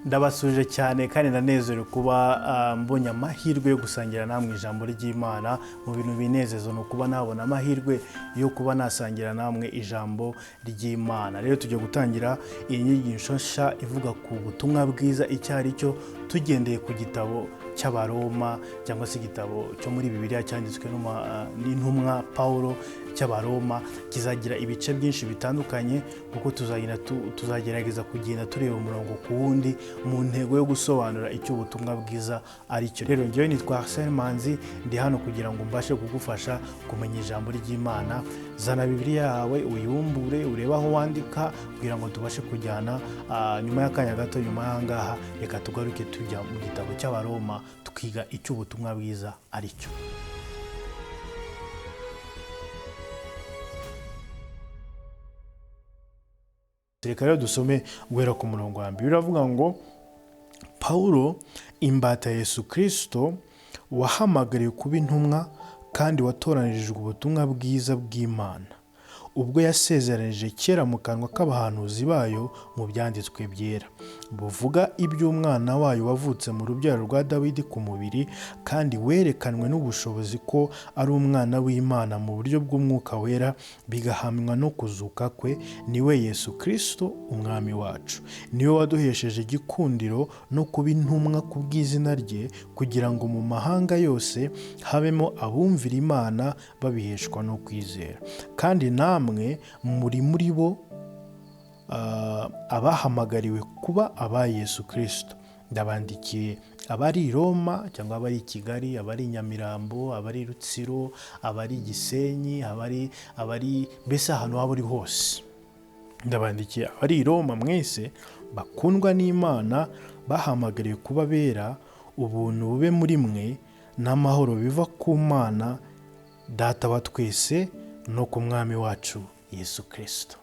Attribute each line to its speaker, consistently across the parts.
Speaker 1: Ndabasuje cyane kandi ndanezerewe kuba mbonye amahirwe yo gusangira namwe ijambo ry'Imana. Mu bintu binezeza no kuba nabona amahirwe yo kuba nasangira namwe ijambo ry'Imana. Rero tujye gutangira inyigisho nshya ivuga ku butumwa bwiza icyo ari cyo, tugendeye ku gitabo cy'Abaroma cyangwa se igitabo cyo muri Bibiliya cyanditswe n'intumwa Paulo cy'Abaroma. Kizagira ibice byinshi bitandukanye kuko tuzagerageza kugenda tureba umurongo ku wundi mu ntego yo gusobanura icyo ubutumwa bwiza ari cyo. Rero njyewe nitwa Arsene Manzi, ndi hano kugira ngo mbashe kugufasha kumenya ijambo ry'Imana. Zana Bibiliya yawe uyibumbure, urebe aho wandika kugira ngo tubashe kujyana. Nyuma y'akanya gato, nyuma y'ahangaha, reka tugaruke tujya mu gitabo cy'Abaroma tukiga icyo ubutumwa bwiza ari cyo. Reka rero dusome guhera ku murongo wa mbere. Biravuga ngo Paulo, imbata ya Yesu Kristo, wahamagariwe kuba intumwa kandi watoranirijwe ubutumwa bwiza bw'Imana, ubwo yasezeranije kera mu kanwa k'abahanuzi bayo mu byanditswe byera, buvuga iby'umwana wayo wavutse mu rubyaro rwa Dawidi ku mubiri, kandi werekanwe n'ubushobozi ko ari umwana w'Imana mu buryo bw'umwuka wera, bigahamywa no kuzuka kwe, niwe Yesu Kristo umwami wacu. Niwe waduhesheje igikundiro no kuba intumwa ku bw'izina rye, kugira ngo mu mahanga yose habemo abumvira Imana babiheshwa no kwizera. Kandi namwe muri bo abahamagariwe kuba aba Yesu Kristo. Ndabandikiye abari i Roma cyangwa abari i Kigali, abari i Nyamirambo, abari i Rutsiro, abari i Gisenyi, abari mbese ahantu haba uri hose. Ndabandikiye abari i Roma mwese bakundwa n'Imana, bahamagariwe kuba bera, ubuntu bube muri mwe n'amahoro biva ku Mana Data wa twese no ku mwami wacu Yesu Kristo.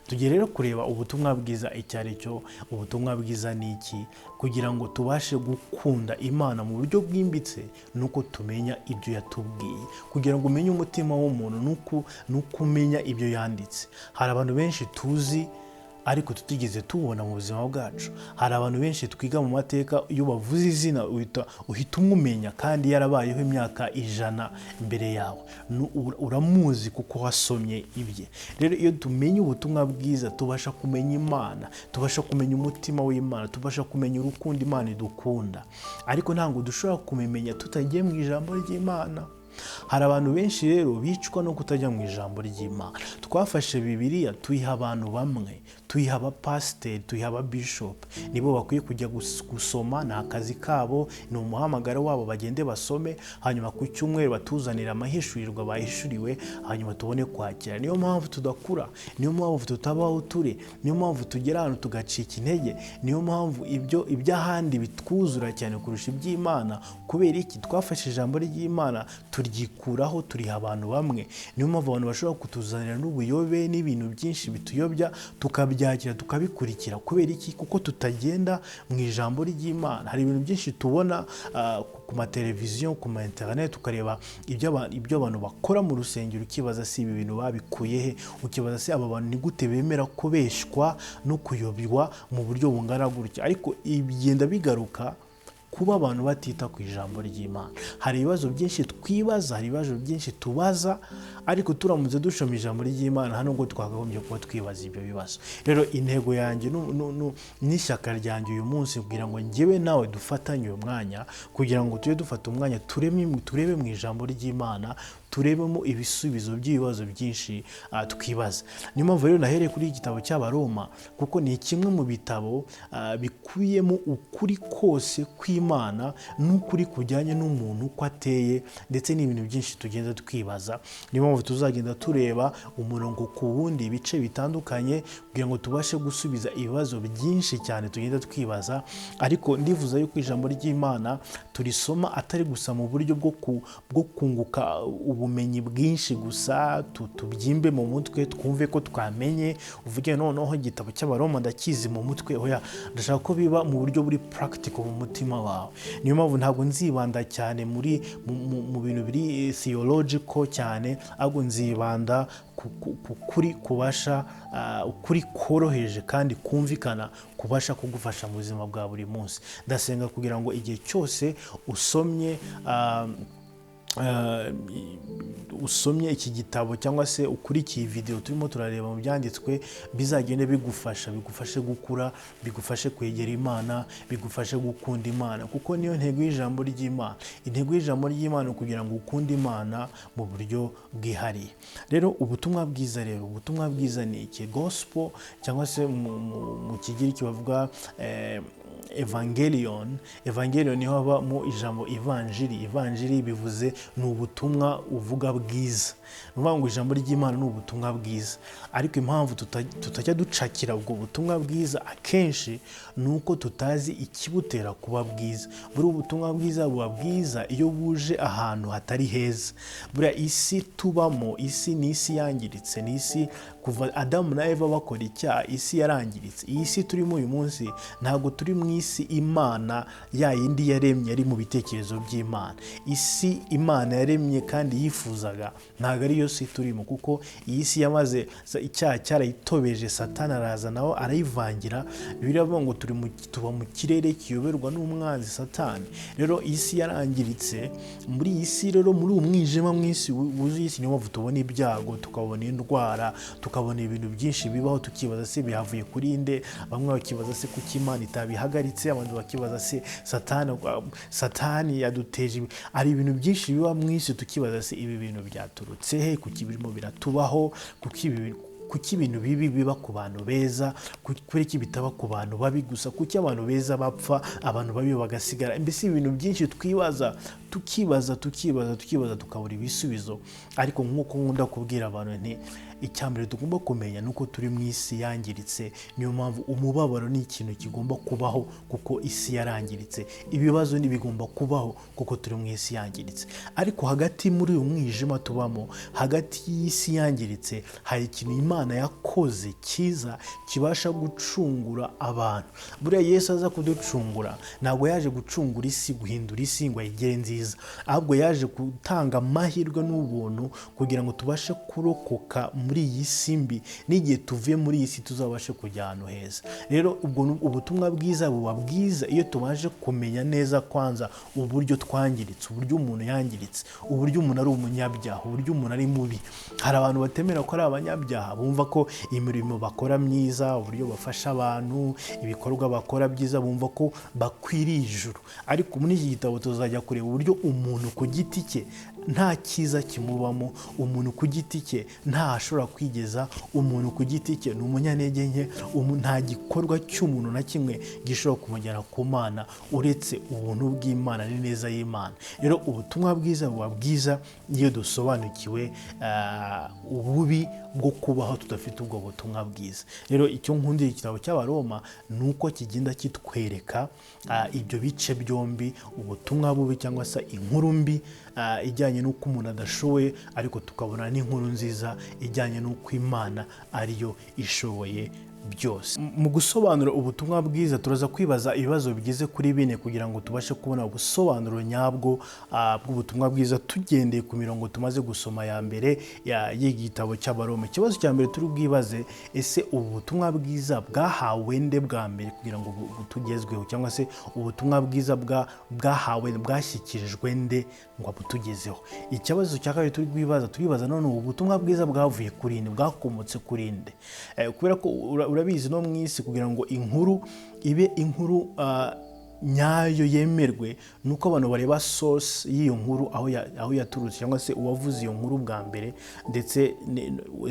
Speaker 1: Tugiye rero kureba ubutumwa bwiza icyo ari cyo. Ubutumwa bwiza ni iki? Kugira ngo tubashe gukunda Imana mu buryo bwimbitse, nuko tumenya ibyo yatubwiye. Kugira ngo umenye umutima w'umuntu, nuko umenya ibyo yanditse. Hari abantu benshi tuzi ariko tutigeze tubona mu buzima bwacu. Hari abantu benshi twiga mu mateka, iyo bavuze izina uhita umumenya kandi yarabayeho imyaka 100 imbere yawe. Uramuzi kuko wasomye ibye. Rero iyo tumenye ubutumwa bwiza, tubasha kumenya Imana, tubasha kumenya umutima w'Imana, tubasha kumenya urukundo Imana idukunda. Ariko ntabwo dushobora kumenya tutagiye mu ijambo ry'Imana. Hari abantu benshi rero bicwa no kutajya mu ijambo ry'Imana. Twafashe Bibiliya tuyiha abantu bamwe, tuyiha abapasiteri, tuyiha ababishop. Nibo bakwiye kujya gusoma, ni akazi kabo, ni umuhamagaro wabo, bagende basome, hanyuma ku cyumweru batuzanira amahishurirwa bahishuriwe, hanyuma tubone kwakira. Niyo mpamvu tudakura, niyo mpamvu tutabaho turi, niyo mpamvu tugera ahantu tugacika intege, niyo mpamvu iby'ahandi bitwuzura cyane kurusha iby'Imana. Kubera iki? Twafashe ijambo ry'Imana turyikuraho, turiha abantu bamwe. Niyo mpamvu abantu bashobora kutuzanira n'ubuyobe n'ibintu byinshi bituyobya, tukabyakira tukabikurikira. Kubera iki? Kuko tutagenda mu ijambo ry'Imana. Hari ibintu byinshi tubona ku mateleviziyo, ku ma internet, tukareba ibyo abantu bakora mu rusengero, ukibaza si ibi bintu babikuye he? Ukibaza si aba bantu ni gute bemera kubeshwa no kuyobywa mu buryo bungana gutya? Ariko ibigenda bigaruka kuba abantu batita ku ijambo ry'Imana. Hari ibibazo byinshi twibaza, hari ibibazo byinshi tubaza, ariko turamutse dushoma ijambo ry'Imana hano ngo twakagombye kuba twibaza ibyo bibazo. Rero intego yanjye n'ishyaka ryanjye uyu munsi kugira ngo njyewe nawe dufatanye uyu mwanya, kugira ngo tujye dufata umwanya turebe mu ijambo ry'Imana, turebemo ibisubizo by'ibibazo byinshi twibaza. Niyo mpamvu rero nahereye kuri igitabo cy'Abaroma, kuko ni kimwe mu bitabo bikubiyemo ukuri kose kw'Imana n'ukuri kujyanye n'umuntu uko ateye, ndetse n'ibintu byinshi tugenda twibaza. Niyo mpamvu tuzagenda tureba umurongo ku wundi, ibice bitandukanye, kugira ngo tubashe gusubiza ibibazo byinshi cyane tugenda twibaza. Ariko ndifuza yuko ijambo ry'Imana turisoma atari gusa mu buryo bwo kunguka ubumenyi bwinshi gusa, tubyimbe mu mutwe, twumve ko twamenye, uvuge noneho igitabo cy'Abaroma ndakizi mu mutwe. Oya, ndashaka ko biba mu buryo buri practical mu mutima wawe. Niyo mpamvu ntabwo nzibanda cyane mu bintu biri theological cyane, ahubwo nzibanda kuri kubasha ukuri koroheje kandi kumvikana kubasha kugufasha mu buzima bwa buri munsi. Ndasenga kugira ngo igihe cyose usomye iki gitabo cyangwa se ukurikiye video turimo turareba mu byanditswe, bizagende bigufashe gukura, bigufashe kwegera Imana, bigufashe gukunda Imana, kuko niyo ntego y'ijambo ry'Imana. Intego y'ijambo ry'Imana kugira ngo ukunde Imana mu buryo bwihariye. Rero ubutumwa bwiza ni iki? Gospel cyangwa se mu kigiriki bavuga evangelion niho haba mu ijambo evanjiri bivuze ni ubutumwa uvuga bwiza. Nuvuga ngo ijambo ry'Imana ni ubutumwa bwiza, ariko impamvu tutajya ducakira ubwo butumwa bwiza akenshi ni uko tutazi ikibutera kuba bwiza. Buri ubutumwa bwiza buba bwiza iyo buje ahantu hatari heza. Buriya isi tubamo, isi ni isi yangiritse, ni isi kuva Adamu na Eva bakora icyaha, isi yarangiritse. Iyi si turimo uyu munsi ntabwo turi mu isi Imana ya yindi yaremye ari mu bitekerezo by'Imana. Isi Imana yaremye kandi yifuzaga ntabwo ariyo si turimo, kuko iyi si yamaze icyaha cyarayitobeje, Satani araza nawe arayivangira. Bibiliya ivuga ngo tuba mu kirere kiyoberwa n'umwanzi Satani. Rero isi yarangiritse. Muri iyi si rero, muri umwijima mw'isi wuzuye isi, niyo mpamvu tubona ibyago, tukabona indwara, tukabona ibintu byinshi bibaho, tukibaza se bihavuye kuri nde. Bamwe bakibaza se kuki Imana itabihagaritse, abandi bakibaza se Satani yaduteje. Ari ibintu byinshi biba mu isi, tukibaza se ibi bintu byaturutse he, kuki birimo biratubaho, kuki ibintu bibi biba ku bantu beza, kuki bitaba ku bantu babi gusa, kuki abantu beza bapfa abantu babi bagasigara. Mbese ibintu byinshi tukibaza tukabura ibisubizo. Ariko nk'uko nkunda kubwira abantu nti icyambere tugomba kumenya nuko turi mu isi yangiritse. Niyo mpamvu umubabaro ni ikintu kigomba kubaho, kuko isi yarangiritse. Ibibazo ntibigomba kubaho kuko turi mu isi yangiritse. Ariko hagati muri uyu mwijima tubamo, hagati y'isi yangiritse, hari ikintu Imana yakoze cyiza kibasha gucungura abantu. Buriya Yesu aza kuducungura, ntabwo yaje gucungura isi, guhindura isi ngo ayigire nziza, ahubwo yaje gutanga amahirwe n'ubuntu kugira ngo tubashe kurokoka muri iyi si mbi, n'igihe tuvuye muri iyi si tuzabashe kujya ahantu heza. Rero ubwo ubutumwa bwiza buba bwiza iyo tubaje kumenya neza kwanza uburyo twangiritse, uburyo umuntu yangiritse, uburyo umuntu ari umunyabyaha, uburyo umuntu ari mubi. Hari abantu batemera ko ari abanyabyaha, bumva ko imirimo bakora myiza, uburyo bafasha abantu, ibikorwa bakora byiza, bumva ko bakwiriye ijuru. Ariko muri iki gitabo tuzajya kureba uburyo umuntu ku giti cye nta cyiza kimubamo, umuntu ku giti cye nta ashobora kwigeza, umuntu ku giti cye ni umunyantege nke, nta gikorwa cy'umuntu na kimwe gishobora kumujyana ku Mana uretse ubuntu bw'Imana n'ineza y'Imana. Rero ubutumwa bwiza buba bwiza iyo dusobanukiwe ububi bwo kubaho tudafite ubwo butumwa bwiza. Rero icyo nkundira igitabo cy'Abaroma ni uko kigenda kitwereka ibyo bice byombi, ubutumwa bubi cyangwa se inkuru mbi ijyanye n'uko umuntu adashoboye, ariko tukabona n'inkuru nziza ijyanye n'uko Imana ariyo ishoboye byose. Mu gusobanura ubutumwa bwiza turaza kwibaza ibibazo bigeze kuri 4 kugira ngo tubashe kubona ubusobanuro nyabwo bw'ubutumwa bwiza tugendeye ku mirongo tumaze gusoma ya mbere y'igitabo cy'Abaroma. Ikibazo cya mbere turi bwibaze, ese ubutumwa bwiza bwahawe nde bwa mbere kugira ngo butugezweho, cyangwa se ubutumwa bwiza bwahawe bwashyikirijwe nde ngo butugezeho? Ikibazo cya kabiri turi bwibaza none ubutumwa bwiza bwavuye kuri nde, bwakomotse kuri nde? Kubera ko urabizi no mu isi kugira ngo inkuru ibe inkuru nyayo yemerwe, nuko abantu bareba source y'iyo nkuru aho yaturutse, cyangwa se uwavuze iyo nkuru bwa mbere, ndetse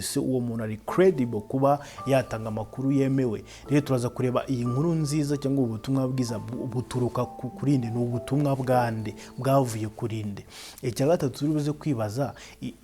Speaker 1: se uwo muntu ari credible kuba yatanga amakuru yemewe. Rero turaza kureba iyi nkuru nziza cyangwa ubutumwa bwiza buturuka kuri nde, ni ubutumwa bwande, bwavuye kuri nde. Icya gatatu turi buze kwibaza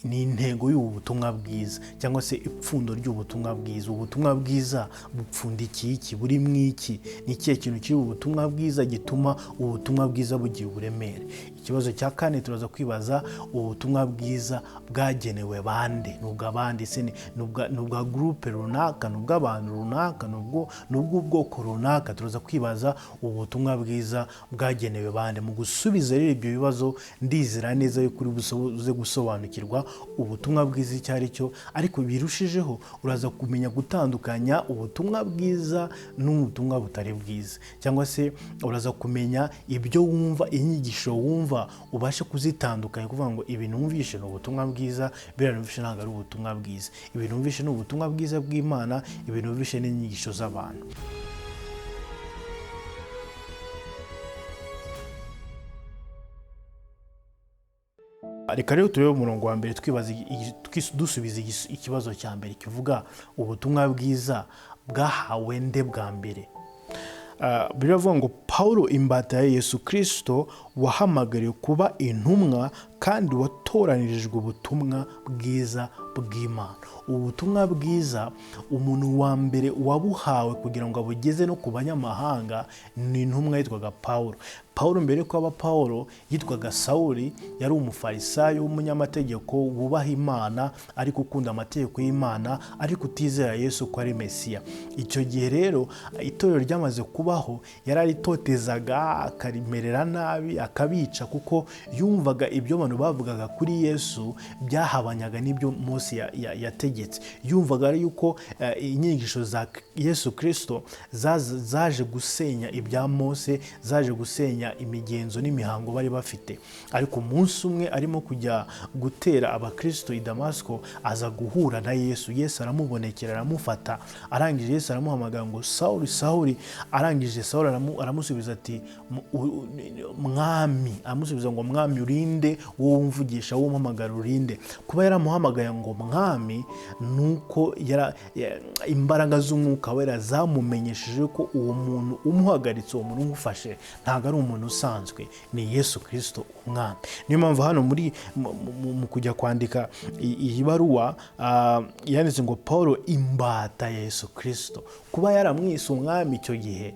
Speaker 1: ni intego y'ubu butumwa bwiza, cyangwa se ipfundo ry'ubutumwa bwiza. Ubutumwa bwiza bupfundikiye iki, buri mwiki, ni ikihe kintu kiri ubutumwa bwiza gituma ubutumwa bwiza bugiye uburemere? Ikibazo cya kane turaza kwibaza ubutumwa bwiza bwagenewe bande, nubwo abandi se nubwo groupe runaka, nubwo abantu runaka, nubwo ubwoko runaka. Turaza kwibaza ubutumwa bwiza bwagenewe bande. Mu gusubiza rero ibyo bibazo ndizera neza yuko uri buze gusobanukirwa ubutumwa bwiza icyo ari cyo, ariko birushijeho uraza kumenya gutandukanya ubutumwa bwiza n'ubutumwa butari bwiza, cyangwa se uraza kumenya ibyo wumva, inyigisho wumva ubashe kuzitandukanya, kuvuga ngo ibi numvishe ni ubutumwa bwiza, biriya numvishe ntabwo ari ubutumwa bwiza, ibi numvishe ni ubutumwa bwiza bw'Imana, ibi numvishe n'inyigisho z'abantu. Reka rero turebe umurongo wa mbere dusubiza ikibazo cya mbere kivuga ubutumwa bwiza bwahawe nde bwa mbere. Biravuga ngo Paulo imbata ya Yesu Kristo wahamagariwe kuba intumwa kandi watoranirijwe ubutumwa bwiza bw'Imana. Ubutumwa bwiza umuntu wa mbere wabuhawe kugira ngo abugeze no ku banyamahanga ni intumwa yitwaga Paulo. Paulo mbere ko aba Paulo yitwaga Sawuli, yari umufarisayo w'umunyamategeko wubaha Imana ariko ukunda amategeko y'Imana, ariko utizera Yesu ko ari Mesiya. Icyo gihe rero itorero ryamaze kubaho, yararitotezaga, akarimerera nabi, akabica, kuko yumvaga ibyo abantu bavugaga kuri Yesu byahabanyaga n'ibyo Mose yategetse. Yumvaga yuko inyigisho za Yesu Kristo zaje gusenya ibya Mose, zaje gusenya imigenzo n'imihango bari bafite. Ariko umunsi umwe arimo kujya gutera abakristo i Damasiko, aza guhura na Yesu. Yesu aramubonekera, aramufata, arangije Yesu aramuhamagara ngo Sawuli, Sawuli. Arangije Sawuli aramusubiza ati mwami, amusubiza ngo mwami urinde, wowe umvugisha, wowe umpamagara urinde. Kuba yaramuhamagaye ngo mwami, nuko imbaraga z'umwuka wera zamumenyesheje ko uwo muntu umuhagaritse, uwo muntu umufashe ntabwo ari umuntu usanzwe, ni Yesu Kristo umwami. Niyo mpamvu hano mu kujya kwandika iyi baruwa yanditse ngo Paulo imbata ya Yesu Kristo. Kuba yaramwise umwami icyo gihe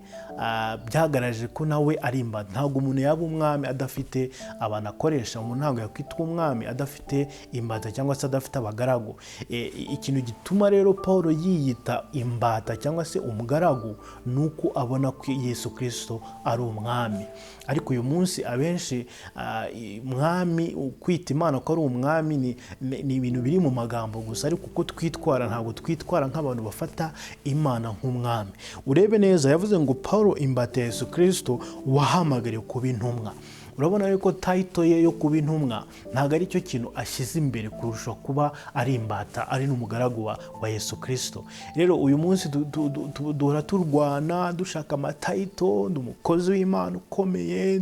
Speaker 1: byagaraje ko nawe ari imbata. Ntabwo umuntu yaba umwami adafite abantu akoresha, umuntu ntabwo yakwitwa umwami adafite imbata cyangwa se adafite abagaragu. Ikintu gituma rero Paulo yiyita imbata cyangwa se umugaragu nuko abona ko Yesu Kristo ari umwami. Ariko uyu munsi abenshi mwami, kwita Imana ko ari umwami ni ibintu biri mu magambo gusa, ariko uko twitwara ntabwo twitwara nk'abantu bafata Imana nk'umwami. Urebe neza, yavuze ngo Paulo imbata ya Yesu Kristo wahamagariwe kuba intumwa. Urabona yuko title ye yo kuba intumwa ntabwo ari cyo kintu ashyize imbere kurusha kuba ari imbata, ari n'umugaragu wa Yesu Kristo. Rero uyu munsi duhora turwana dushaka amatayito, ndi umukozi w'Imana ukomeye,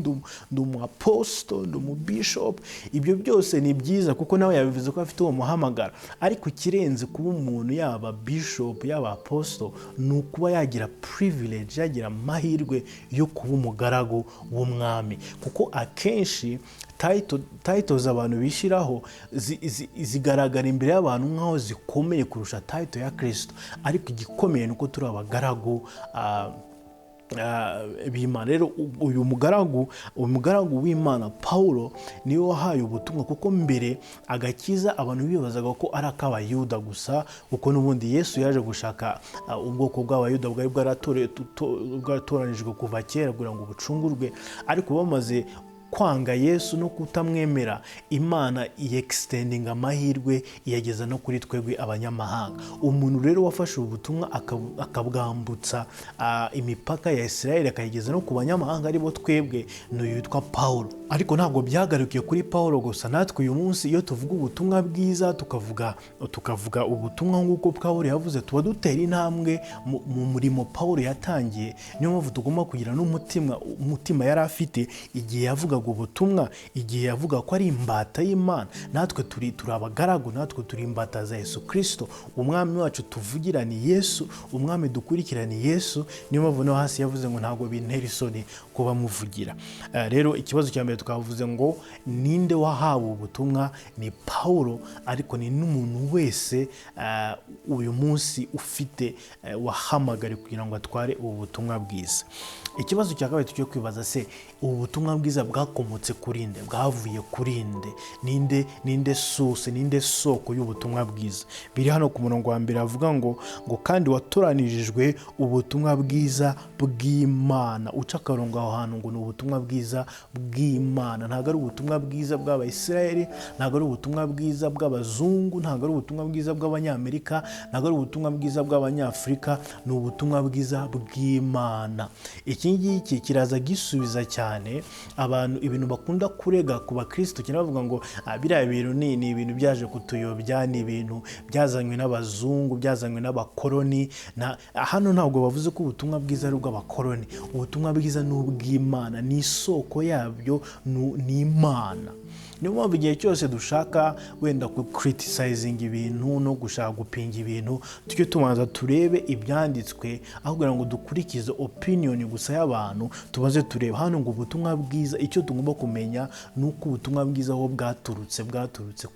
Speaker 1: ndi umuapostol, ndi umubishop. Ibyo byose ni byiza kuko nawe yabivuze ko afite uwo muhamagara, ariko ikirenze kuba umuntu yaba bishop yaba apostle ni ukuba yagira privilege, yagira amahirwe yo kuba umugaragu w'umwami. Kuko akenshi titles abantu bishyiraho zigaragara imbere y'abantu nk'aho zikomeye kurusha title ya Kristo, ariko igikomeye ni uko turi abagaragu b'Imana. Rero uyu mugaragu w'Imana Paulo niwe wahaye ubutumwa, kuko mbere agakiza abantu bibazaga ko ari ak'abayuda gusa, kuko n'ubundi Yesu yaje gushaka ubwoko bw'abayuda bwari bwaratoranijwe kuva kera kugira ngo bucungurwe. Ariko bamaze kwanga Yesu no kutamwemera, Imana yextending amahirwe iyageza no kuri twebwe abanyamahanga. Umuntu rero wafashe ubutumwa akabwambutsa imipaka ya Israel akayigeza no ku banyamahanga aribo twebwe, no yitwa Paulo. Ariko ntabwo byagarukiye kuri Paulo gusa. Natwe uyu munsi iyo tuvuga ubutumwa bwiza tukavuga ubutumwa nk'uko Paulo yavuze, tuba dutera intambwe mu murimo Paulo yatangiye. Niyo mpamvu tugomba kugira n'umutima yari afite igihe yavuga ubutumwa, igihe yavuga ko ari imbata y'Imana. Natwe turi abagaragu, natwe turi imbata za Yesu Kristo. Umwami wacu tuvugira ni Yesu, umwami dukurikira ni Yesu. Niyo mpamvu no hasi yavuze ngo ntabwo bintera isoni kuba muvugira. Rero ikibazo cya mbere tukavuze ngo ninde wahawe ubutumwa? Ni Paulo, ariko ni n'umuntu wese uyu munsi ufite wahamagariwe kugira ngo atware ubu butumwa bwiza. Ikibazo cya kabiri tujye kwibaza, se ubu butumwa bwiza bwakomotse kuri nde, bwavuye kuri nde, ninde source, ninde soko y'ubutumwa bwiza. Biri hano ku murongo wa mbere avuga ngo kandi watoranijwe ubutumwa bwiza bw'Imana. Uca akarongo aho hantu ngo ni ubutumwa bwiza bw'Imana, ntabwo ari ubutumwa bwiza bw'Abayisiraheli, ntabwo ari ubutumwa bwiza bw'abazungu, ntabwo ari ubutumwa bwiza bw'Abanyamerika, ntabwo ari ubutumwa bwiza bw'Abanyafurika, ni ubutumwa bwiza bw'Imana. Iki ngiki kiraza gisubiza cyane abantu ibintu bakunda kurega ku bakristo, cyane bavuga ngo biriya bintu ni ibintu byaje kutuyobya, ni ibintu byazanywe n'abazungu, byazanywe n'abakoloni. Hano ntabwo bavuze ko ubutumwa bwiza ari ubw'abakoloni. Ubutumwa bwiza ni ubw'Imana, ni isoko yabyo, ni Imana. Niyo mpamvu igihe cyose dushaka wenda ku criticize ibintu no gushaka gupinga ibintu, tujye tubanza turebe ibyanditswe, aho kugira ngo dukurikize opinion gusa y'abantu. Tubaze turebe hano ngo ubutumwa bwiza, icyo tugomba kumenya ni uko ubutumwa bwiza aho bwaturutse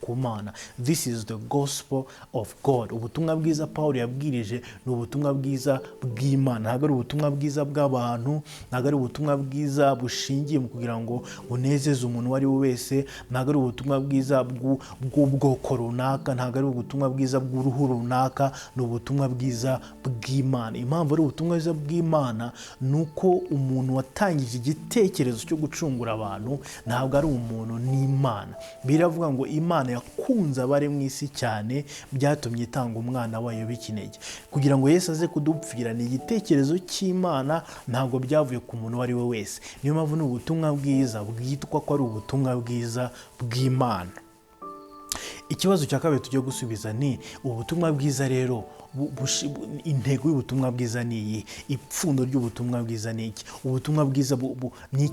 Speaker 1: ku Mana. This is the gospel of God. Ubutumwa bwiza Paul yabwirije ni ubutumwa bwiza bw'Imana, ntabwo ari ubutumwa bwiza bw'abantu, ntabwo ari ubutumwa bwiza bushingiye mu kugira ngo bunezeze umuntu uwo ari we wese, ntabwo ari ubutumwa bwiza bw'ubwoko runaka, ntabwo ari ubutumwa bwiza bw'uruhu runaka, ni ubutumwa bwiza bw'Imana. Impamvu ari ubutumwa bwiza bw'Imana ni uko umuntu watangije igitekerezo cyo gucungura abantu ntabwo ari umuntu, ni Imana. Biravuga ngo Imana yakunze abari mu isi cyane byatumye itanga umwana wayo w'ikinege kugira ngo Yesu aze kudupfira. Ni igitekerezo cy'Imana, ntabwo byavuye ku muntu uwo ari we wese. Niyo mpamvu ni ubutumwa bwiza bwitwa ko ari ubutumwa bwiza bw'Imana. Ikibazo cya kabiri tujye gusubiza ni ubutumwa bwiza rero, intego y'ubutumwa bwiza ni iyi, ipfundo ry'ubutumwa bwiza ni iki? Ubutumwa bwiza ni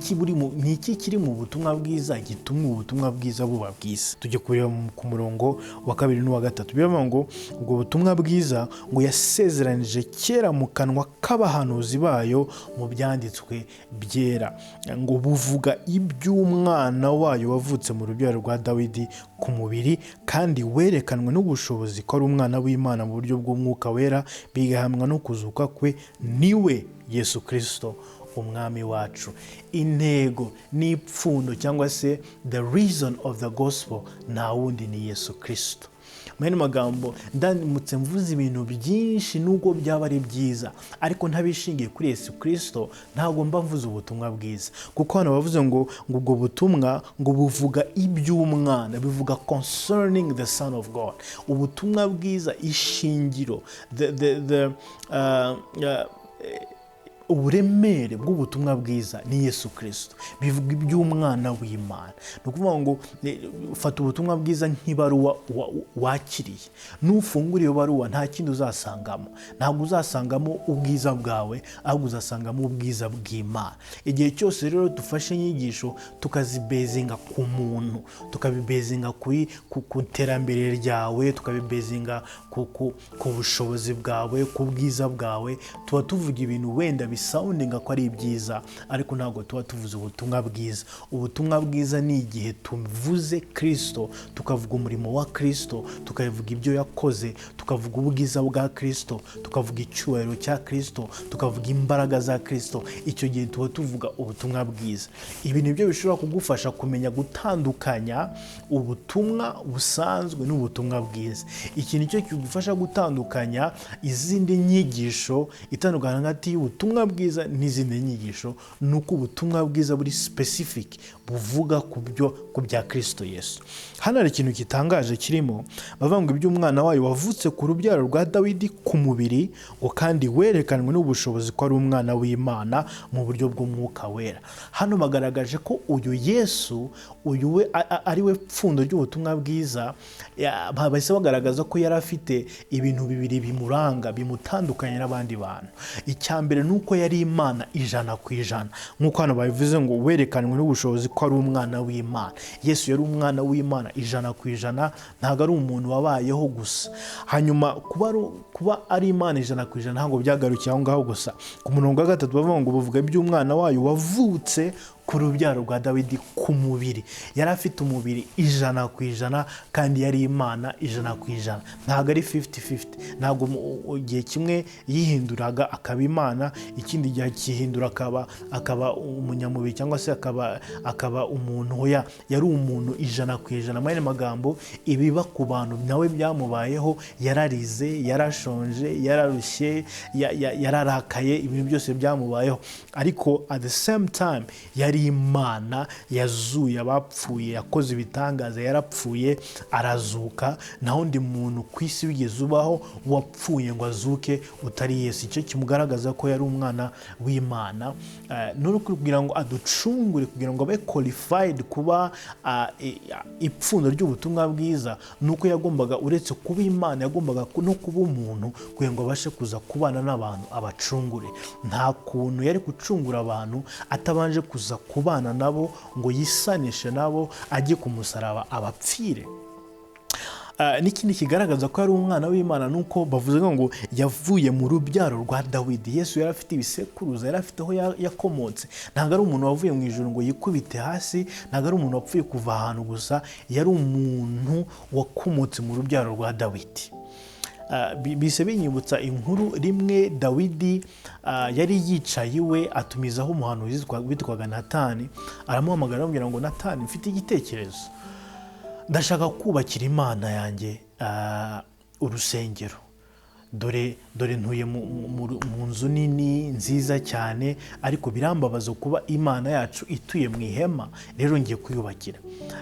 Speaker 1: iki kiri mu butumwa bwiza gituma ubutumwa bwiza buba bwiza? Tujye kureba ku murongo wa kabiri n'uwa gatatu. Biravuga ngo ubwo butumwa bwiza ngo yasezeranije kera mu kanwa k'abahanuzi bayo mu byanditswe byera, ngo buvuga iby'umwana wayo wavutse mu rubyaro rwa Dawidi ku mubiri, kandi werekanwe n'ubushobozi ko ari umwana w'Imana mu buryo bw'Umwuka Wera, bigahamwa no kuzuka kwe, niwe Yesu Kristo umwami wacu. Intego n'ipfundo cyangwa se the reason of the gospel nta wundi ni Yesu Kristo. Mwene magambo, ndamutse mvuze ibintu byinshi nubwo byaba ari byiza, ariko ntabishingiye kuri Yesu Kristo, ntabwo mba mvuze ubutumwa bwiza. Kuko hano bavuze ngo ubwo butumwa ngo buvuga iby'umwana, bivuga concerning the Son of God. Ubutumwa bwiza ishingiro, uburemere bw'ubutumwa bwiza ni Yesu Kristo, bivuga iby'umwana w'Imana. Ni ukuvuga ngo ufata ubutumwa bwiza nk'ibaruwa wakiriye, nufungura iyo baruwa nta kindi uzasangamo, ntabwo uzasangamo ubwiza bwawe, ahubwo uzasangamo ubwiza bw'Imana. Igihe cyose rero dufashe inyigisho tukazibezinga ku muntu, tukabibezinga ku iterambere ryawe, tukabibezinga ku bushobozi bwawe, ku bwiza bwawe, tuba tuvuga ibintu wenda bisoundinga ko ari byiza, ariko ntabwo tuba tuvuze ubutumwa bwiza. Ubutumwa bwiza ni igihe tuvuze Kristo, tukavuga umurimo wa Kristo, tukavuga ibyo yakoze, tukavuga ubwiza bwa Kristo, tukavuga icyubahiro cya Kristo, tukavuga imbaraga za Kristo. Icyo gihe tuba tuvuga ubutumwa bwiza. Ibi nibyo bishobora kugufasha kumenya gutandukanya ubutumwa busanzwe n'ubutumwa bwiza. Iki nicyo kigufasha gutandukanya izindi nyigisho, itandukana hagati y'ubutumwa bwiza n'izindi nyigisho, nuko ubutumwa bwiza buri specific, buvuga ku bya Kristo Yesu. Hano hari ikintu gitangaje kirimo, bavuga ngo iby'umwana wayo wavutse ku rubyaro rwa Dawidi ku mubiri, ngo kandi werekanwe n'ubushobozi ko ari umwana w'Imana mu buryo bw'Umwuka Wera. Hano bagaragaje ko uyu Yesu, uyu we ari we pfundo ry'ubutumwa bwiza. Bahise bagaragaza ko yari afite ibintu bibiri bimuranga, bimutandukanye n'abandi bantu. Icya mbere ni uko yari Imana 100%, nk'uko hano babivuze ngo werekanwe n'ubushobozi ko ari umwana w'Imana. Yesu yari umwana w'Imana 100%, ntabwo ari umuntu wabayeho gusa. Hanyuma kuba ari Imana 100% ntabwo byagarukiye aho ngaho gusa. Ku murongo wa gatatu bavuga ngo buvuga iby'umwana wayo wavutse ku rubyaro rwa Dawidi ku mubiri. Yari afite umubiri 100% kandi yari Imana 100%. Ntabwo ari 50-50. Ntabwo igihe kimwe yihinduraga akaba Imana, ikindi gihe akihindura akaba umunyamubiri cyangwa se akaba umuntu. Hoya, yari umuntu 100%. Mu magambo, ibiba ku bantu nawe byamubayeho. Yararize, yarashonje, yararushye, yararakaye, ibintu byose byamubayeho. Ariko at the same time yari Imana yazuye abapfuye, yakoze ibitangaza, yarapfuye arazuka. Nta wundi muntu ku isi wigeze ubaho wapfuye ngo azuke utari Yesu. Icyo kimugaragaza ko yari umwana w'Imana. None kugira ngo aducungure, kugira ngo abe qualified kuba ipfundo ry'ubutumwa bwiza, nuko yagombaga, uretse kuba Imana, yagombaga no kuba umuntu kugira ngo abashe kuza kubana n'abantu abacungure. Nta kuntu yari gucungura abantu atabanje kuza kubana nabo ngo yisanishe nabo, ajye ku musaraba abapfire. N'ikindi kigaragaza ko yari umwana w'Imana nuko bavuze ngo yavuye mu rubyaro rwa Dawidi. Yesu yari afite ibisekuruza, yari afite aho yakomotse. Ntabwo ari umuntu wavuye mu ijuru ngo yikubite hasi, ntabwo ari umuntu wapfuye kuva ahantu gusa, yari umuntu wakomotse mu rubyaro rwa Dawidi. Bise binyibutsa inkuru rimwe Dawidi yari yicaye iwe, atumizaho umuhanuzi witwaga Natani. Aramuhamagara aramubwira ngo, Natani, mfite igitekerezo, ndashaka kubakira Imana yanjye urusengero. Dore ntuye mu nzu nini nziza cyane, ariko birambabaza kuba Imana yacu ituye mu ihema, rero ngiye kuyubakira.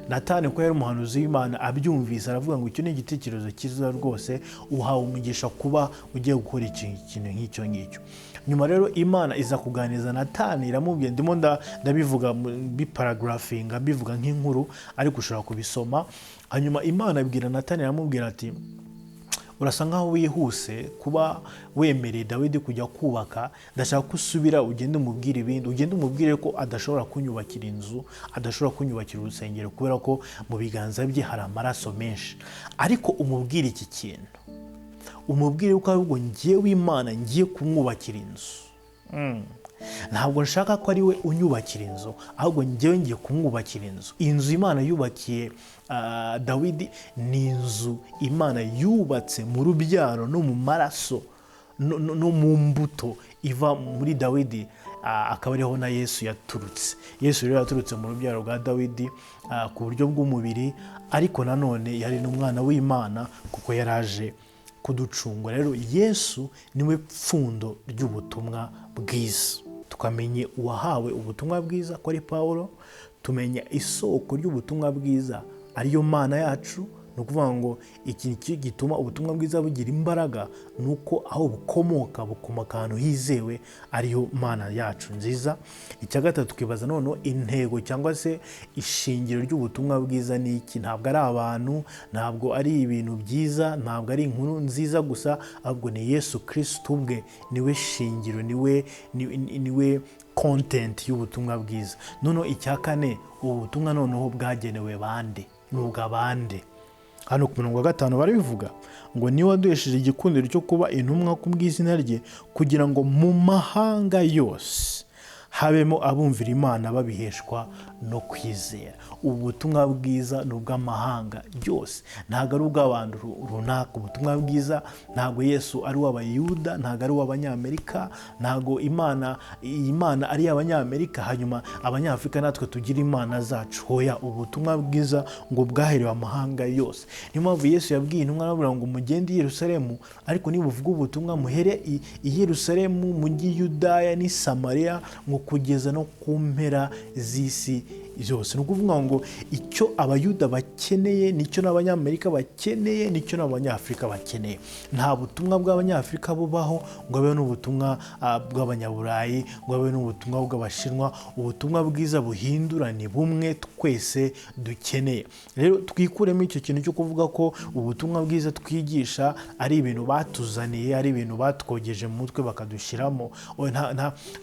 Speaker 1: Natani ko yari umuhanuzi w'Imana abyumvise, aravuga ngo icyo ni igitekerezo cyiza rwose, uhawe umugisha kuba ugiye gukora ikintu nk'icyo ngicyo. Nyuma rero Imana iza kuganiriza Natani, iramubwira, ndimo ndabivuga biparagrafinga, bivuga nk'inkuru, ariko ushobora kubisoma. Hanyuma Imana abwira Natani, iramubwira ati, urasa nkaho wihuse kuba wemereye Dawidi kujya kubaka. Ndashaka ko usubira ugende umubwire ibindi, ugende umubwire ko adashobora kunyubakira inzu, adashobora kunyubakira urusengero, kubera ko mu biganza bye hari amaraso menshi. Ariko umubwire iki kintu, umubwire ko ahubwo njyewe Imana ngiye kumwubakira inzu. Ntabwo nshaka ko ari we unyubakira inzu, ahubwo njyewe ngiye kumwubakira inzu. Inzu Imana yubakiye Dawidi ni inzu Imana yubatse mu rubyaro no mu maraso no mu mbuto iva muri Dawidi. Akaba ariho na Yesu yaturutse. Yesu rero yaturutse mu rubyaro rwa Dawidi ku buryo bw'umubiri, ariko nanone yari n'umwana w'Imana kuko yaraje kuducungura. Rero Yesu niwe pfundo ry'ubutumwa bwiza. Tukamenye uwahawe ubutumwa bwiza ko ari Pawulo, tumenya isoko ry'ubutumwa bwiza ariyo Mana yacu. Ni ukuvuga ngo ikintu gituma ubutumwa bwiza bugira imbaraga nuko aho bukomoka ahantu hizewe, ariyo Mana yacu nziza. Icya gatatu, tukibaza noneho intego cyangwa se ishingiro ry'ubutumwa bwiza ni iki. Ntabwo ari abantu, ntabwo ari ibintu byiza, ntabwo ari inkuru nziza gusa, ahubwo ni Yesu Kristo ubwe, niwe shingiro, niwe content y'ubutumwa bwiza. Noneho icya kane, ubu butumwa noneho bwagenewe bande, nubwo abande. Hano ku 5 barabivuga ngo, niwe waduhesheje igikundiro cyo kuba intumwa ku bw'izina rye, kugira ngo mu mahanga yose habemo abumvira Imana babiheshwa no kwizera. Ubutumwa bwiza ni ubw'amahanga yose, ntabwo ari ubw'abantu runaka. Ubutumwa bwiza ntabwo Yesu ari uw'Abayuda, ntabwo ari uw'Abanyamerika, ntabwo Imana ari iy'Abanyamerika hanyuma Abanyafurika natwe tugira imana zacu. Hoya, ubutumwa bwiza ngo bwaherewe amahanga yose. Niyo mpamvu Yesu yabwiye intumwa aravuga ngo, mugende i Yerusalemu, ariko nibuvuga ubutumwa muhere i Yerusalemu, mujye Yudaya n'i Samariya, ngo kugeza no ku mpera z'isi zose. Ni ukuvuga ngo icyo Abayuda bakeneye nicyo n'Abanyamerika bakeneye, nicyo n'Abanyafurika bakeneye. Nta butumwa bw'Abanyafurika bubaho ngo abe n'ubutumwa bw'Abanyaburayi, ngo abe n'ubutumwa bw'Abashinwa. Ubutumwa bwiza buhindura ni bumwe, twese dukeneye. Rero twikuremo icyo kintu cyo kuvuga ko ubutumwa bwiza twigisha ari ibintu batuzaniye, ari ibintu batwogeje mu mutwe bakadushyiramo.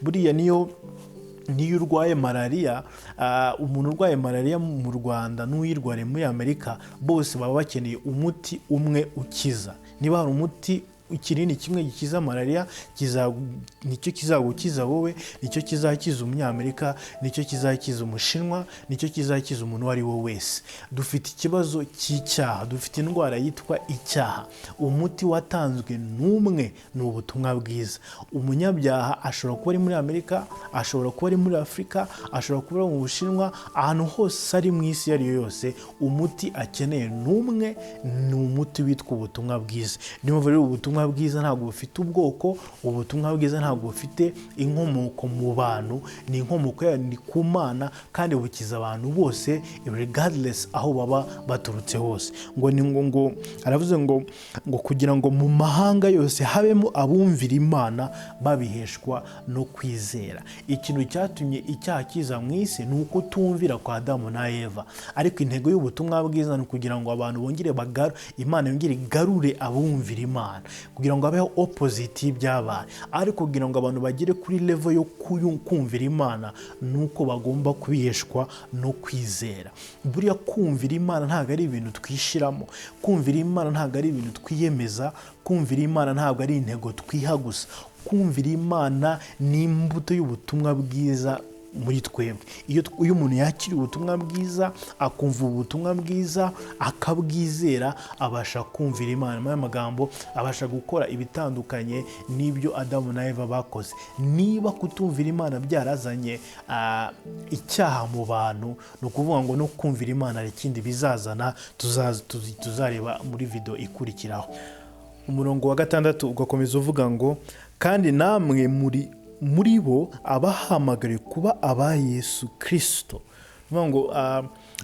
Speaker 1: Buriya niyo urwaye malariya, umuntu urwaye malariya mu Rwanda n'uyirwariye muri Amerika, bose baba bakeneye umuti umwe ukiza. Niba hari umuti ikinini kimwe gikiza malaria nicyo kizagukiza wowe, nicyo kizakiza umunyamerika, nicyo kizakiza umushinwa, nicyo kizakiza umuntu uwo ari we wese. Dufite ikibazo cy'icyaha, dufite indwara yitwa icyaha. Umuti watanzwe n'umwe, ni ubutumwa bwiza. Umunyabyaha ashobora kuba ari muri Amerika, ashobora kuba ari muri Afurika, ashobora kuba ari mu Bushinwa, ahantu hose ari mu isi iyo ari yo yose, umuti akeneye n'umwe, ni umuti witwa ubutumwa bwiza. Niyo mpamvu rero ubutumwa bwiza ntabwo bufite ubwoko, ubutumwa bwiza ntabwo bufite inkomoko mu bantu, ni inkomoko yayo ni ku Mana, kandi bukiza abantu bose regardless aho baba baturutse hose. Ngo aravuze ngo kugira ngo mu mahanga yose habemo abumvira Imana babiheshwa no kwizera. Ikintu cyatumye icyaha kiza mu isi ni uko tumvira kwa Adamu na Eva, ariko intego y'ubutumwa bwiza ni kugira ngo abantu bongere Imana yongere igarure abumvira Imana, kugira ngo habeho opposite y'ibyabaye. Ariko kugira ngo abantu bagere kuri level yo kumvira Imana, nuko bagomba kubiheshwa no kwizera. Buriya kumvira Imana ntabwo ari ibintu twishiramo, kumvira Imana ntabwo ari ibintu twiyemeza, kumvira Imana ntabwo ari intego twiha gusa. Kumvira Imana ni imbuto y'ubutumwa bwiza muri twebwe. Iyo umuntu yakira ubutumwa bwiza, akumva ubutumwa bwiza, akabwizera, abasha kumvira Imana. Mu magambo, abasha gukora ibitandukanye n'ibyo Adamu na Eva bakoze. Niba kutumvira Imana byarazanye icyaha mu bantu, ni ukuvuga ngo no kumvira Imana hari ikindi bizazana, tuzareba muri video ikurikiraho. Umurongo wa 6 ugakomeza uvuga ngo kandi namwe muri bo abahamagariwe kuba aba Yesu Kristo. Ngo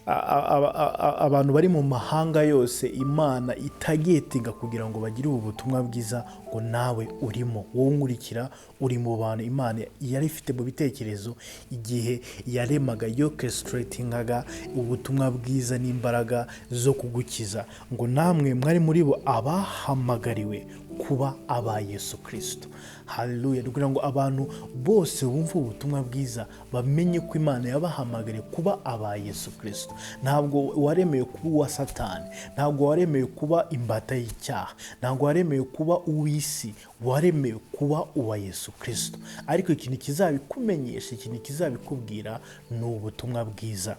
Speaker 1: abantu bari mu mahanga yose Imana itagetinga kugira ngo bagire ubutumwa bwiza, ngo nawe urimo, wowe nkurikira uri mu bantu Imana yari ifite mu bitekerezo igihe yaremaga, orchestratingaga ubutumwa bwiza n'imbaraga zo kugukiza. Ngo namwe mwari muri bo abahamagariwe kuba aba Yesu Kristo. Haleluya. Kugira ngo abantu bose bumve ubutumwa bwiza, bamenye ko Imana yabahamagariye kuba aba Yesu Kristo. Ntabwo waremewe kuba uwa Satani, ntabwo waremewe kuba imbata y'icyaha, ntabwo waremewe kuba uw'isi, waremewe kuba uwa Yesu Kristo. Ariko ikintu kizabikumenyesha, ikintu kizabikubwira ni ubutumwa bwiza,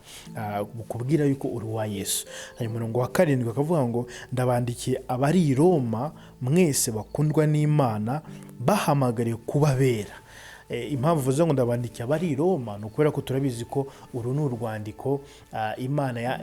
Speaker 1: bukubwira yuko uri uwa Yesu. Hari umurongo wa 7 akavuga ngo ndabandikiye abari i Roma mwese bakundwa n'Imana, bahamagariye kuba bera. Impamvu vuze ngo ndabandikiye abari i Roma, ni ukubera ko turabizi ko uru ni urwandiko Imana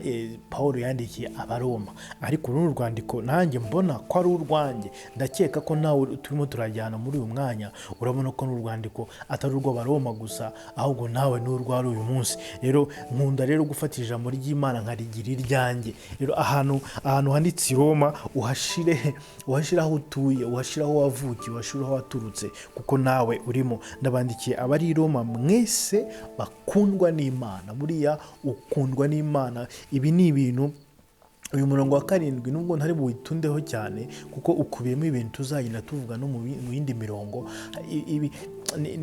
Speaker 1: Pawulo yandikiye Abaroma, ariko uru ni urwandiko nanjye mbona ko ari urwanjye. Ndakeka ko nawe turimo turajyana muri uyu mwanya, urabona ko ni urwandiko atari urw'Abaroma gusa, ahubwo nawe ni urwari uyu munsi. Rero nkunda rero gufata ijambo ry'Imana nkarigira iryanjye. Rero ahantu handitse i Roma, uhashire aho utuye, uhashire aho wavukiye, uhashire aho waturutse, kuko nawe urimo. Ndabandikiye abari i Roma mwese bakundwa n'Imana. Buriya ukundwa n'Imana, ibi ni ibintu uyu murongo wa 7 nubwo ntari buwitundeho cyane, kuko ukubiyemo ibintu tuzagenda tuvuga no mu yindi mirongo.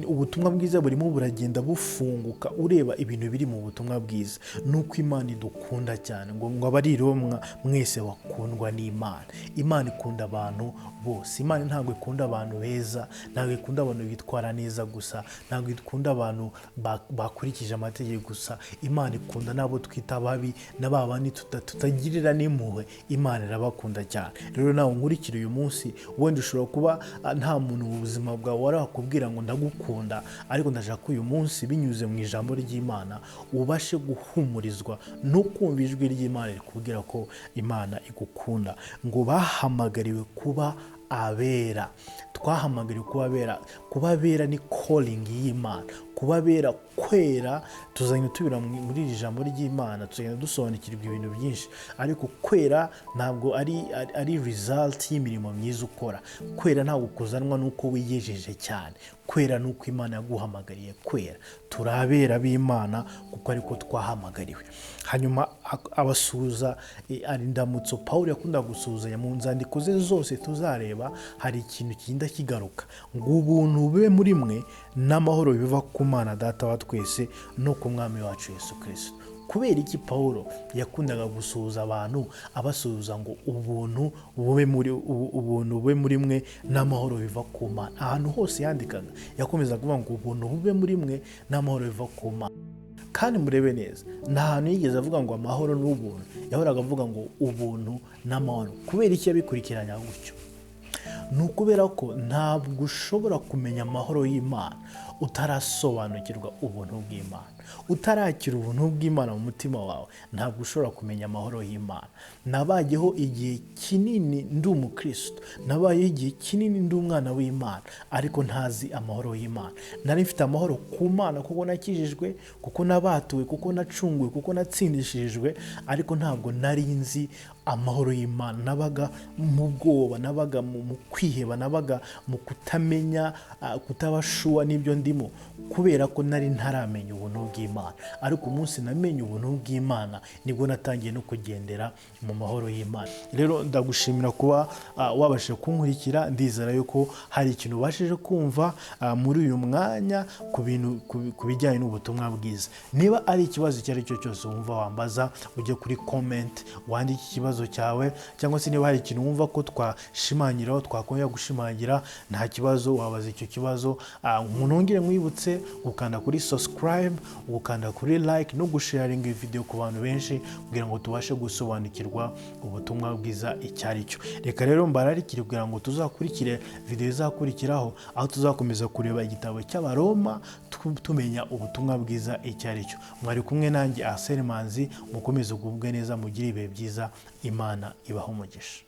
Speaker 1: Ubutumwa bwiza burimo buragenda bufunguka ureba ibintu biri mu butumwa bwiza, nuko Imana idukunda cyane. Ngo abari i Roma mwese bakundwa n'Imana. Imana ikunda abantu bose. Imana ntabwo ikunda abantu beza, ntabwo ikunda abantu bitwara neza gusa, ntabwo ikunda abantu bakurikije amategeko gusa. Imana ikunda nabo twita babi, n'ababandi tutagirira n'impuhwe. Imana irabakunda cyane. Rero nawe nkurikira uyu munsi, wenda ushobora kuba nta muntu mu buzima bwawe warakubwira ngo ndagukunda, ariko ndashaka ko uyu munsi binyuze mu ijambo ry'Imana ubashe guhumurizwa no kumva ijwi ry'Imana rikubwira ko Imana igukunda. Ngo bahamagariwe kuba abera. Twahamagariwe kuba abera. Kuba abera ni calling y'Imana. Kuba abera, kwera, tuzagenda tubira muri iri jambo ry'Imana, tuzagenda dusobanukirwa ibintu byinshi. Ariko kwera ntabwo ari result y'imirimo myiza ukora. Kwera ntabwo kuzanwa nuko wiyejeje cyane. Kwera nuko Imana yaguhamagariye kwera. Turabera b'Imana kuko ariko twahamagariwe. Hanyuma abasuhuza indamutso Pawulo yakunda gusuhuzanya mu nzandiko ze zose tuzareba, hari ikintu kigenda kigaruka ngo ubuntu bube muri mwe n'amahoro biva ku Mana Data wa twese no ku Mwami wacu Yesu Kristo. kubera iki Pawulo yakundaga gusuhuza abantu abasuhuza ngo ubuntu bube muri mwe n'amahoro biva ku Mana. Ahantu hose yandikaga yakomeza kuvuga ngo ubuntu bube muri mwe n'amahoro biva ku Mana. Kandi murebe neza, nta hantu yigeze avuga ngo amahoro n'ubuntu, yahoraga avuga ngo ubuntu n'amahoro. Kubera iki yabikurikiranya gutyo? Ni ukubera ko ntabwo ushobora kumenya amahoro y'Imana utarasobanukirwa ubuntu bw'Imana. Utarakira ubuntu bw'Imana mu mutima wawe, ntabwo ushobora kumenya amahoro y'Imana. Nabayeho igihe kinini ndi umukristo, nabayeho igihe kinini ndi umwana w'Imana, ariko ntazi amahoro y'Imana. Nari mfite amahoro ku Mana kuko nakijijwe, kuko nabatuwe, kuko nacunguwe, kuko natsindishirijwe, ariko ntabwo nari nzi amahoro y'Imana. Nabaga mu bwoba, nabaga mu kwiheba, nabaga mu kutamenya, kutabashuwa n'ibyo ndimo, kubera ko nari ntaramenya ubuntu bw'Imana. Ariko umunsi namenye ubuntu bw'Imana nibwo natangiye no kugendera mu mahoro y'Imana. Rero ndagushimira kuba wabashije kunkurikira. Ndizera yuko hari ikintu ubashije kumva muri uyu mwanya ku bijyanye n'ubutumwa bwiza. Niba ari ikibazo icyo ari cyo cyose wumva wambaza, ujye kuri comment wandike ikibazo cyawe, cyangwa se niba hari ikintu wumva ko twashimangiraho, twakongera gushimangira, nta kibazo, wabaza icyo kibazo. Nongere mwibutse gukanda kuri subscribe, gukanda kuri like no gusharinga iyi video ku bantu benshi, kugira ngo tubashe gusobanukirwa ubutumwa bwiza icyo ari cyo. Reka rero mbararikire kugira ngo tuzakurikire video izakurikiraho, aho tuzakomeza kureba igitabo cy'Abaroma tumenya ubutumwa bwiza icyo ari cyo. Mwari kumwe nanjye Arsene Manzi, mukomeze kugubwa neza, mugire ibihe byiza. Imana ibaho umugisha.